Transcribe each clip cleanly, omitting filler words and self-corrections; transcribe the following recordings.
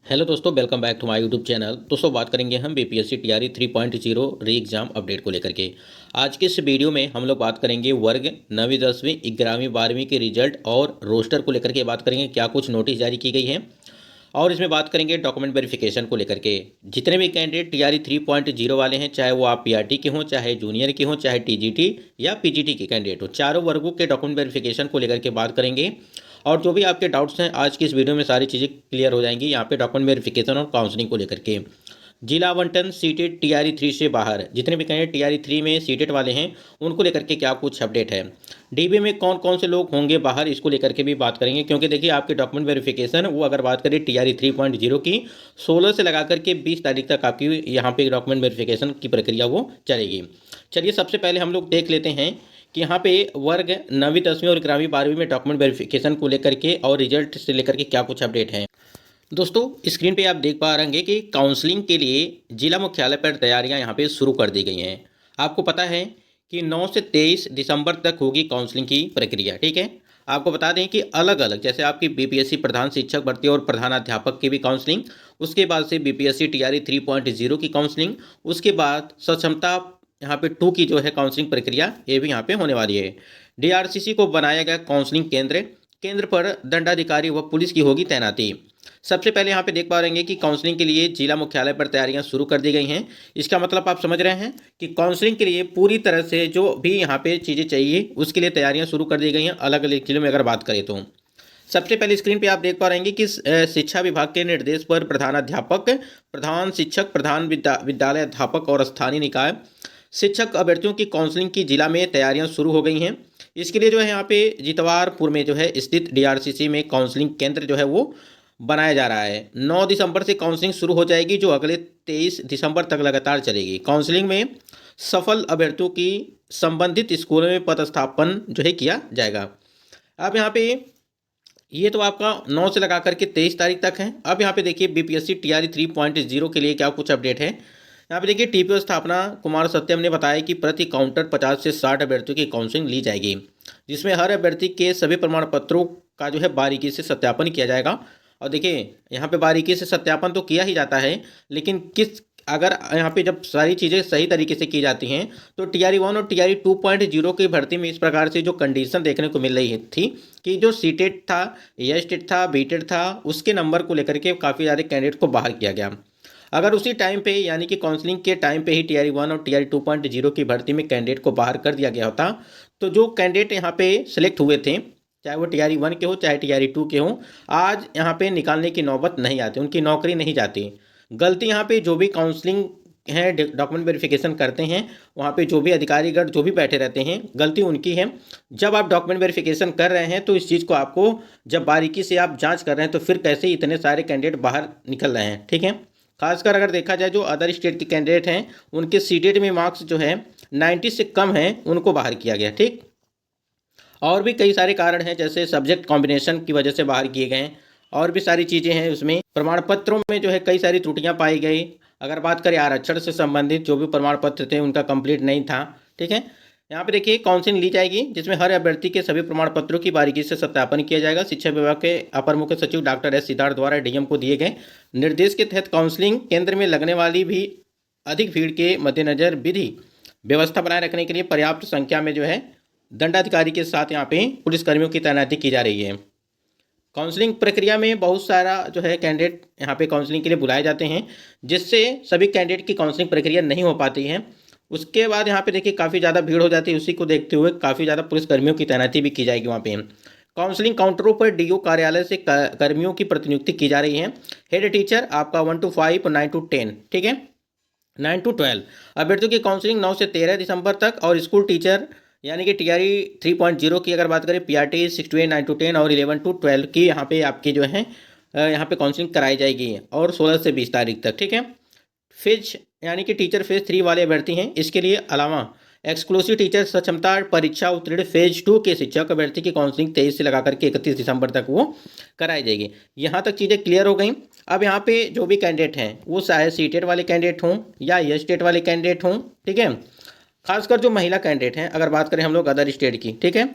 Hello दोस्तों, welcome back to my YouTube channel. दोस्तों, बात करेंगे हम बीपीएससी टीआरई 3.0 री एग्ज़ाम अपडेट को लेकर के। आज के इस वीडियो में हम लोग बात करेंगे वर्ग 9वीं 10वीं 11वीं 12वीं के रिजल्ट और रोस्टर को लेकर के बात करेंगे, क्या कुछ नोटिस जारी की गई है। और इसमें बात करेंगे डॉक्यूमेंट वेरिफिकेशन को लेकर के। जितने भी कैंडिडेट टीआरई 3.0 वाले हैं, चाहे वो आप पीआरटी के हों, चाहे जूनियर के हों, चाहे टीजीटी या पीजीटी के कैंडिडेट हो, चारों वर्गों के डॉक्यूमेंट वेरिफिकेशन को लेकर के बात करेंगे। और जो भी आपके डाउट्स हैं, आज की इस वीडियो में सारी चीज़ें क्लियर हो जाएंगी यहाँ पे डॉक्यूमेंट वेरिफिकेशन और काउंसलिंग को लेकर के। जिला आवंटन सीटेड टीआरई 3 से बाहर जितने भी कैंडिडेट टीआरई 3 में सीटेड वाले हैं, उनको लेकर के क्या कुछ अपडेट है। डीबी में कौन कौन से लोग होंगे बाहर, इसको लेकर के भी बात करेंगे। क्योंकि देखिए, आपके डॉक्यूमेंट वेरिफिकेशन वो अगर बात करें टीआरई 3.0 की, 16 से लगा करके 20 तारीख तक आपकी यहाँ पे डॉक्यूमेंट वेरिफिकेशन की प्रक्रिया वो चलेगी। चलिए, सबसे पहले हम लोग देख लेते हैं कि यहाँ पे वर्ग 9वीं 10वीं और 11वीं 12वीं में डॉक्यूमेंट वेरिफिकेशन को लेकर के और रिजल्ट से लेकर के क्या कुछ अपडेट है। दोस्तों, स्क्रीन पे आप देख पा रहे हैं कि काउंसलिंग के लिए जिला मुख्यालय पर तैयारियां यहाँ पे शुरू कर दी गई हैं। आपको पता है कि 9 से 23 दिसंबर तक होगी काउंसलिंग की प्रक्रिया। ठीक है, आपको बता दें कि अलग अलग जैसे आपकी बीपीएससी प्रधान शिक्षक भर्ती और प्रधानाध्यापक की भी काउंसलिंग, उसके बाद से बीपीएससी टीआरई 3.0 की काउंसलिंग, उसके बाद सक्षमता यहाँ पे 2 की जो है काउंसलिंग प्रक्रिया, ये भी यहाँ पे होने वाली है। डीआरसीसी को बनाया गया काउंसलिंग केंद्र, केंद्र पर दंडाधिकारी व पुलिस की होगी तैनाती। सबसे पहले यहाँ पे देख पा रहे हैं कि काउंसलिंग के लिए जिला मुख्यालय पर तैयारियां शुरू कर दी गई हैं। इसका मतलब आप समझ रहे हैं कि काउंसलिंग के लिए पूरी तरह से जो भी यहाँ पे चीज़ें चाहिए, उसके लिए तैयारियां शुरू कर दी गई हैं अलग अलग जिलों में अगर बात करें तो। सबसे पहले स्क्रीन पे आप देख पा रहे हैं कि शिक्षा विभाग के निर्देश पर प्रधानाध्यापक, प्रधान शिक्षक, प्रधान विद्यालय अध्यापक और स्थानीय निकाय शिक्षक अभ्यर्थियों की काउंसलिंग की जिला में तैयारियां शुरू हो गई हैं। इसके लिए जो है यहाँ पे जितवारपुर में जो है स्थित डीआरसीसी में काउंसलिंग केंद्र जो है वो बनाया जा रहा है। 9 दिसंबर से काउंसलिंग शुरू हो जाएगी, जो अगले 23 दिसंबर तक लगातार चलेगी। काउंसलिंग में सफल अभ्यर्थियों की संबंधित स्कूलों में पदस्थापन जो है किया जाएगा। अब यहाँ पे ये तो आपका 9 से लगा करके 23 तारीख तक है। अब यहाँ पे देखिए बीपीएससी टीआरई 3.0 के लिए क्या कुछ अपडेट है। यहाँ पे देखिए टीपीओ स्थापना कुमार सत्यम ने बताया कि प्रति काउंटर 50 से 60 अभ्यर्थियों की काउंसलिंग ली जाएगी, जिसमें हर अभ्यर्थी के सभी प्रमाण पत्रों का जो है बारीकी से सत्यापन किया जाएगा। और देखिए, यहाँ पे बारीकी से सत्यापन तो किया ही जाता है, लेकिन किस अगर यहाँ पे जब सारी चीज़ें सही तरीके से की जाती हैं तो टीआरई 1 और टीआरई 2.0 की भर्ती में इस प्रकार से जो कंडीशन देखने को मिल रही थी कि जो सीटेड था, एस्टेड था, बीटेड था, उसके नंबर को लेकर के काफ़ी ज़्यादा कैंडिडेट को बाहर किया गया। अगर उसी टाइम पे यानी कि काउंसलिंग के टाइम पे ही टीआरई 1 और टीआरई 2.0 की भर्ती में कैंडिडेट को बाहर कर दिया गया होता, तो जो कैंडिडेट यहाँ पे सिलेक्ट हुए थे, चाहे वो टीआरई 1 के हो चाहे टीआरई 2 के हो, आज यहाँ पे निकालने की नौबत नहीं आती, उनकी नौकरी नहीं जाती। गलती यहाँ पे जो भी काउंसलिंग है डॉक्यूमेंट वेरिफिकेशन करते हैं, वहाँ पे जो भी अधिकारीगण जो भी बैठे रहते हैं, गलती उनकी है। जब आप डॉक्यूमेंट वेरिफिकेशन कर रहे हैं तो इस चीज़ को आपको जब बारीकी से आप जांच कर रहे हैं तो फिर कैसे इतने सारे कैंडिडेट बाहर निकल रहे हैं। ठीक है, खासकर अगर देखा जाए जो अदर स्टेट के कैंडिडेट हैं, उनके सीटेड में मार्क्स जो है 90 से कम हैं, उनको बाहर किया गया। ठीक, और भी कई सारे कारण हैं, जैसे सब्जेक्ट कॉम्बिनेशन की वजह से बाहर किए गए, और भी सारी चीज़ें हैं। उसमें प्रमाण पत्रों में जो है कई सारी त्रुटियां पाई गई। अगर बात करें आरक्षण से संबंधित जो भी प्रमाण पत्र थे, उनका कंप्लीट नहीं था। ठीक है, यहाँ पे देखिए काउंसलिंग ली जाएगी, जिसमें हर अभ्यर्थी के सभी प्रमाण पत्रों की बारीकी से सत्यापन किया जाएगा। शिक्षा विभाग के अपर मुख्य सचिव डॉक्टर एस सिद्धार्थ द्वारा डीएम को दिए गए निर्देश के तहत काउंसलिंग केंद्र में लगने वाली भी अधिक भीड़ के मद्देनजर विधि व्यवस्था बनाए रखने के लिए पर्याप्त संख्या में जो है दंडाधिकारी के साथ यहाँ पे पुलिसकर्मियों की तैनाती की जा रही है। काउंसलिंग प्रक्रिया में बहुत सारा जो है कैंडिडेट यहाँ पे काउंसलिंग के लिए बुलाए जाते हैं, जिससे सभी कैंडिडेट की काउंसलिंग प्रक्रिया नहीं हो पाती है। उसके बाद यहाँ पे देखिए काफ़ी ज़्यादा भीड़ हो जाती है, उसी को देखते हुए काफ़ी ज़्यादा पुलिसकर्मियों की तैनाती भी की जाएगी वहाँ पे। काउंसलिंग काउंटरों पर डीओ कार्यालय से कर्मियों की प्रतिनियुक्ति की जा रही है। हेड टीचर आपका 1 to 5 और 9 to 10, ठीक है, 9 to 12 अभ्यर्थियों की काउंसलिंग 9 से 13 दिसंबर तक। और स्कूल टीचर यानी कि टीआरई 3.0 की अगर बात करें, पीआरटी 6 to 8, 9 to 10 और 11 to 12 की यहाँ पे आपकी जो है यहाँ पे काउंसलिंग कराई जाएगी, और 16 से 20 तारीख तक। ठीक है, फेज यानी कि टीचर फेज 3 वाले अभ्यर्थी हैं, इसके लिए अलावा एक्सक्लूसिव टीचर सक्षमता परीक्षा उत्तीर्ण फेज 2 के शिक्षक अभ्यर्थी की काउंसलिंग 23 से लगा करके 31 दिसंबर तक वो कराई जाएगी। यहाँ तक चीज़ें क्लियर हो गई। अब यहाँ पे जो भी कैंडिडेट हैं, वो चाहे सीटेड वाले कैंडिडेट हों या ये स्टेट वाले कैंडिडेट हों, ठीक है, खासकर जो महिला कैंडिडेट हैं, अगर बात करें हम लोग अदर स्टेट की, ठीक है,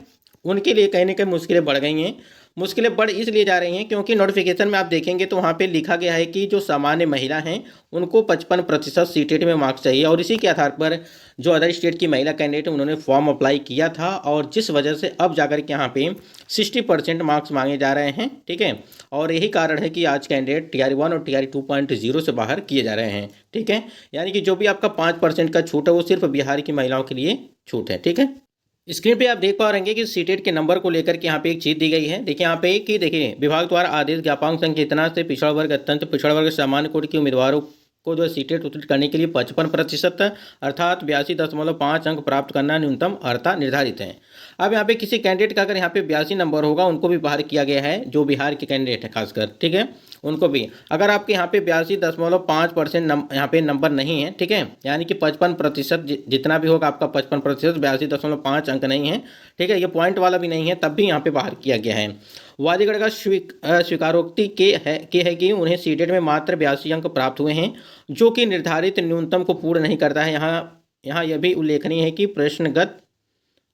उनके लिए कहीं ना कहीं मुश्किलें बढ़ गई हैं। मुश्किलें बढ़ इसलिए जा रही हैं क्योंकि नोटिफिकेशन में आप देखेंगे तो वहाँ पे लिखा गया है कि जो सामान्य महिला हैं उनको 55% सीटेट में मार्क्स चाहिए, और इसी के आधार पर जो अदर स्टेट की महिला कैंडिडेट उन्होंने फॉर्म अप्लाई किया था, और जिस वजह से अब जाकर के यहाँ पे 60% मार्क्स मांगे जा रहे हैं। ठीक है, और यही कारण है कि आज कैंडिडेट TR1 और TR 2.0 से बाहर किए जा रहे हैं। ठीक है, यानी कि जो भी आपका 5% का छूट है वो सिर्फ बिहार की महिलाओं के लिए छूट है। ठीक है, स्क्रीन पे आप देख पा रहे हैं कि सीटेट के नंबर को लेकर के यहाँ पे एक चीज दी गई है। देखिए यहाँ पे कि देखिए विभाग द्वारा आदेश ज्ञापक संख्या इतना से पिछड़ा वर्ग अत्यंत पिछड़ा वर्ग सामान्य कोटि के उम्मीदवारों को जो सीटेट उत्तीर्ण करने के लिए 55% अर्थात 82.5 अंक प्राप्त करना न्यूनतम अर्हता निर्धारित है। अब यहाँ पे किसी कैंडिडेट का अगर यहाँ पे 82 नंबर होगा उनको भी बाहर किया गया है, जो बिहार के कैंडिडेट है खासकर। ठीक है, उनको भी अगर आपके यहाँ पे 82.5% यहाँ पे नंबर नहीं है, ठीक है, यानी कि 55% जितना भी होगा आपका 55% 82.5 अंक नहीं है, ठीक है, ये पॉइंट वाला भी नहीं है, तब भी यहाँ पे बाहर किया गया है। वादीगढ़ का स्वीकारोक्ति के है कि उन्हें सीटेट में मात्र 82 अंक प्राप्त हुए हैं, जो कि निर्धारित न्यूनतम को पूर्ण नहीं करता है। यहाँ यह भी उल्लेखनीय है कि प्रश्नगत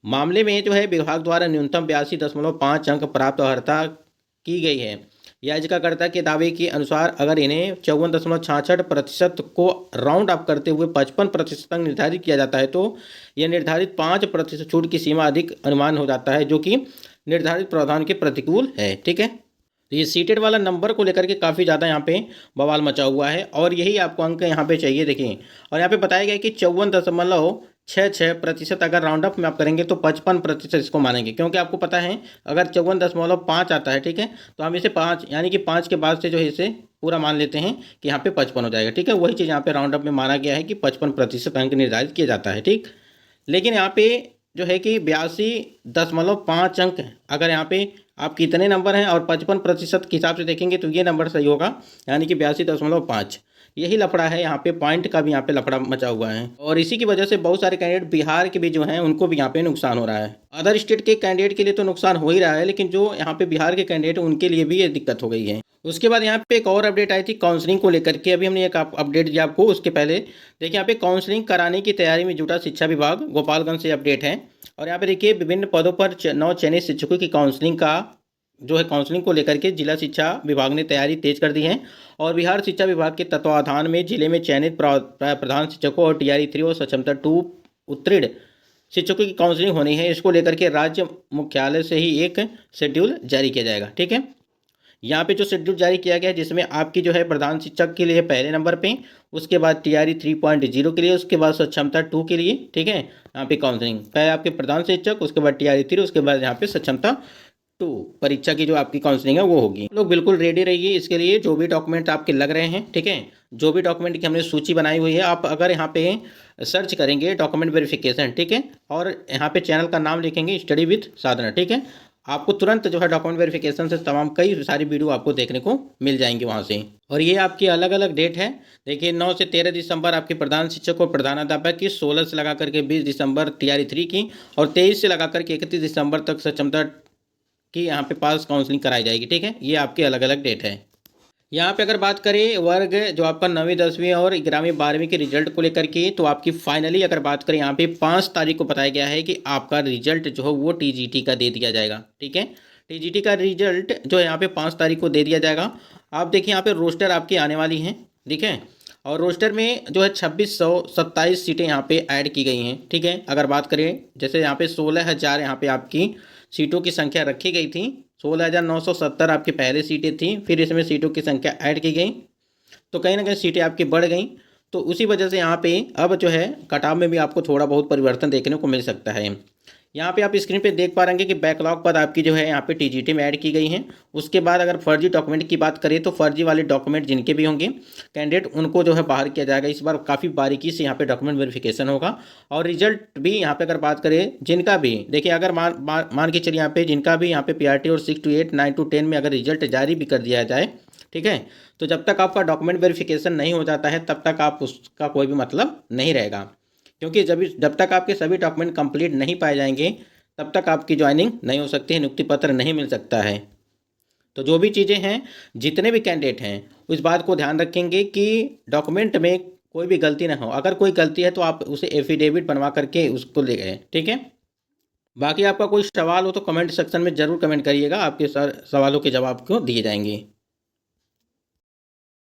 मामले में जो है विभाग द्वारा न्यूनतम 82.5 अंक प्राप्त अर्हता की गई है। याचिकाकर्ता के दावे के अनुसार अगर इन्हें 54.66% को राउंड अप करते हुए 55% तक निर्धारित किया जाता है तो यह निर्धारित 5% छूट की सीमा अधिक अनुमान हो जाता है, जो कि निर्धारित प्रावधान के प्रतिकूल है। ठीक है, तो ये सीटेड वाला नंबर को लेकर के काफ़ी ज़्यादा यहाँ पे बवाल मचा हुआ है, और यही आपको अंक यहाँ पे चाहिए। देखिए, और यहाँ पे बताया गया कि 54.66% अगर राउंड अप में आप करेंगे तो 55% इसको मानेंगे, क्योंकि आपको पता है अगर 54.5 आता है, ठीक है, तो हम इसे 5 यानी कि 5 के बाद से जो है इसे पूरा मान लेते हैं कि यहाँ पे 55 हो जाएगा। ठीक है, वही चीज़ यहाँ पे राउंड अप में माना गया है कि 55% अंक निर्धारित किया जाता है। ठीक, लेकिन यहाँ पे जो है कि 82.5 अंक अगर यहाँ पे आप कितने नंबर हैं और 55% के हिसाब से देखेंगे तो ये नंबर सही होगा, यानी कि 82.5। यही लफड़ा है यहाँ पे, पॉइंट का भी यहाँ पे लफड़ा मचा हुआ है, और इसी की वजह से बहुत सारे कैंडिडेट बिहार के भी जो हैं उनको भी यहाँ पे नुकसान हो रहा है। अदर स्टेट के कैंडिडेट के लिए तो नुकसान हो ही रहा है, लेकिन जो यहाँ पे बिहार के कैंडिडेट उनके लिए भी ये दिक्कत हो गई है। उसके बाद यहाँ पे एक और अपडेट आई थी काउंसलिंग को लेकर के, अभी हमने एक अपडेट दिया आपको। उसके पहले देखिए यहाँ पे काउंसलिंग कराने की तैयारी में जुटा शिक्षा विभाग, गोपालगंज से अपडेट है। और यहाँ पे देखिए विभिन्न पदों पर 9 चयनित शिक्षकों की काउंसलिंग का जो है काउंसलिंग को लेकर के जिला शिक्षा विभाग ने तैयारी तेज कर दी है, और बिहार शिक्षा विभाग के तत्वावधान में जिले में चयनित प्रधान शिक्षकों और TR3 और सक्षमता 2 उत्तीर्ण शिक्षकों की काउंसलिंग होनी है। इसको लेकर के राज्य मुख्यालय से ही एक शेड्यूल जारी किया जाएगा। ठीक है, यहाँ पे जो शेड्यूल जारी किया गया है जिसमें आपकी जो है प्रधान शिक्षक के लिए पहले नंबर पे, उसके बाद TR 3.0 के लिए, उसके बाद सक्षमता 2 के लिए। ठीक है, यहाँ पे काउंसलिंग पहले आपके प्रधान शिक्षक, उसके बाद TR 3, उसके बाद यहाँ पे सक्षमता 2 परीक्षा की जो आपकी काउंसलिंग है वो होगी। लोग बिल्कुल रेडी रहिए इसके लिए, जो भी डॉक्यूमेंट आपके लग रहे हैं। ठीक है, जो भी डॉक्यूमेंट की हमने सूची बनाई हुई है, आप अगर यहाँ पे सर्च करेंगे डॉक्यूमेंट वेरिफिकेशन, ठीक है, और यहाँ पे चैनल का नाम लिखेंगे स्टडी विद साधना, ठीक है, आपको तुरंत जो है डॉक्यूमेंट वेरिफिकेशन से तमाम कई सारी वीडियो आपको देखने को मिल जाएंगे वहाँ से। और ये आपकी अलग अलग डेट है। देखिए 9 से 13 दिसंबर आपके प्रधान शिक्षक और प्रधानाध्यापक की, 16 से लगा करके 20 दिसंबर TR3 की, और 23 से लगा करके 31 दिसंबर तक सक्षमता की यहाँ पे पास काउंसलिंग कराई जाएगी। ठीक है, ये आपकी अलग अलग डेट है। यहाँ पे अगर बात करें वर्ग जो आपका 9वीं 10वीं और 11वीं 12वीं के रिजल्ट को लेकर के, तो आपकी फाइनली अगर बात करें यहाँ पे 5 तारीख को बताया गया है कि आपका रिजल्ट जो है वो TGT का दे दिया जाएगा। ठीक है, TGT का रिजल्ट जो है यहाँ पे 5 तारीख को दे दिया जाएगा। आप देखिए यहाँ पे रोस्टर आपकी आने वाली हैं, ठीक है, और रोस्टर में जो है 2627 सीटें यहाँ पे ऐड की गई हैं। ठीक है, अगर बात करें जैसे यहाँ पे 16,000 यहाँ पे आपकी सीटों की संख्या रखी गई थी, 16,970 आपकी पहले सीटें थी, फिर इसमें सीटों की संख्या ऐड की गई, तो कहीं ना कहीं सीटें आपकी बढ़ गई। तो उसी वजह से यहाँ पे अब जो है कटाव में भी आपको थोड़ा बहुत परिवर्तन देखने को मिल सकता है। यहाँ पे आप स्क्रीन पे देख पा रहे हैं कि बैकलॉग पद आपकी जो है यहाँ पे TGT में ऐड की गई हैं। उसके बाद अगर फर्जी डॉक्यूमेंट की बात करें तो फर्जी वाले डॉक्यूमेंट जिनके भी होंगे कैंडिडेट, उनको जो है बाहर किया जाएगा। इस बार काफ़ी बारीकी से यहाँ पे डॉक्यूमेंट वेरिफिकेशन होगा। और रिजल्ट भी यहाँ पे अगर बात करें जिनका भी, देखिए अगर मान के चलिए यहाँ पे जिनका भी यहाँ पे PRT और 6 to 8 9 to 10 में अगर रिजल्ट जारी भी कर दिया जाए, ठीक है, तो जब तक आपका डॉक्यूमेंट वेरिफिकेशन नहीं हो जाता है तब तक आप उसका कोई भी मतलब नहीं रहेगा, क्योंकि जब तक आपके सभी डॉक्यूमेंट कंप्लीट नहीं पाए जाएंगे तब तक आपकी ज्वाइनिंग नहीं हो सकती है, नियुक्ति पत्र नहीं मिल सकता है। तो जो भी चीज़ें हैं, जितने भी कैंडिडेट हैं उस बात को ध्यान रखेंगे कि डॉक्यूमेंट में कोई भी गलती ना हो। अगर कोई गलती है तो आप उसे एफिडेविट बनवा करके उसको ले गए। ठीक है। बाकी आपका कोई सवाल हो तो कमेंट सेक्शन में ज़रूर कमेंट करिएगा, आपके सवालों के जवाब को दिए जाएंगे।